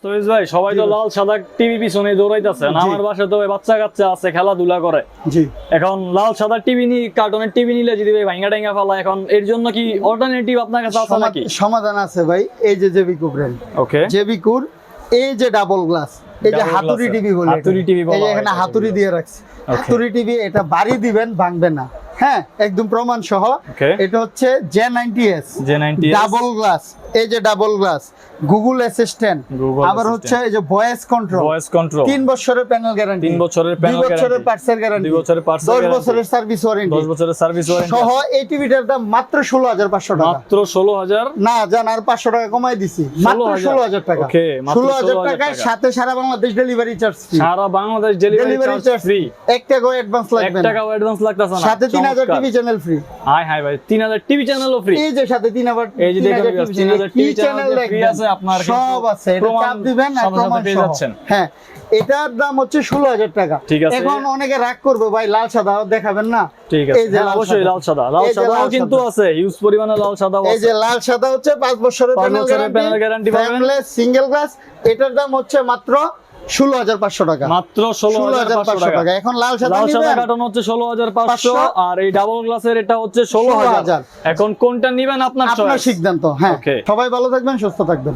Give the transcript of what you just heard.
তোইজ ভাই সবাই তো লাল সাদা টিভি পিছনে দৌড়াইতেছে, আমার বাসায় তো বাচ্চা কাচ্চা আছে খেলাধুলা করে। জি, এখন লাল সাদা টিভি নি কার্টুনের টিভি নিলে যদি ভাই ভাঙা টাঙ্গা ফেলা, এখন এর জন্য কি অল্টারনেটিভ আপনার কাছে আছে নাকি? সমাধান আছে ভাই। এই যে জেবিকো ব্র্যান্ড, ওকে, জেবিকুর এই যে ডাবল গ্লাস, এই যে Double হাতুড়ি glass-এর। টিভি বলে, হাতুড়ি TV বলা এই যে হয় এখানে এটাকে। হাতুড়ি দিয়ে রাখছি, হাতুড়ি টিভি, এটা বাড়ি দিবেন ভাঙবে না, হ্যাঁ একদম প্রমাণ সহ। Okay. এটা হচ্ছে J90S J90S ডাবল গ্লাস, এই যে double glass, Google assistant, Google আবার হচ্ছে এই যে ভয়েস কন্ট্রোল, ভয়েস কন্ট্রোল, 3 বছরের প্যানেল গ্যারান্টি, 3 বছরের 2 প্যানেল বছরের গ্যারান্টি, পার্টসের গ্যারান্টি, 2 বছরের parts এর 10 guarantee, বছরের সার্ভিস ওয়ারেন্টি 10 বছরের সার্ভিস ওয়ারেন্টি সহ। এই টিভিটার দাম মাত্র 16,500 টাকা। মাত্র 16,000। না জান, আর 500 টাকা কমাই দিছি, মাত্র 16,000 টাকা। ওকে, মাত্র 16,000 16,000 টাকায় টাকা। সাথে সারা বাংলাদেশ ডেলিভারি চার্জ ফ্রি। সারা বাংলাদেশ ডেলিভারি চার্জ ফ্রি, 1 টাকাও অ্যাডভান্স 1 লাগবে না, টাকাও অ্যাডভান্স লাগতাছে না, সাথে 3000 TV channel free. High high ভাই, 3000 টিভি চ্যানেলও ফ্রি। এই যে সাথে 3000, এই যে দেখেন 3000 টিভি চ্যানেল ফ্রি আছে আপনার, সব আছে, এটা চাপ দিবেন আর প্রমাণ পেয়ে সহ। যাচ্ছেন। হ্যাঁ, এটার দাম হচ্ছে 16,000 টাকা। ঠিক আছে। এখন অনেকে রাগ করবে, ভাই লাল সাদা দেখাবেন না? ঠিক আছে, এই যে হ্যাঁ, লাল অবশ্যই সাদা। লাল সাদা, লাল এই যে সাদাও লাল কিন্তু সাদা। আছে, হিউজ পরিমাণে লাল সাদা এই আছে। যে লাল সাদা হচ্ছে 5 বছরের 5 প্যানেল বছরের panel guarantee পাবেন। ফ্রেমলেস সিঙ্গেল গ্লাস, এটার দাম হচ্ছে মাত্র 16,500 টাকা। মাত্র 16,500 টাকা। এখন লাল সাদা লাল সাদা নিবেন, কার্টন হচ্ছে 16,500, 500, আর এই ডাবল গ্লাসের এটা হচ্ছে 16,000। 16,000 এখন কোনটা নিবেন আপনার আপনার চয়েস। সিদ্ধান্ত। হ্যাঁ, Okay. সবাই ভালো থাকবেন, সুস্থ থাকবেন।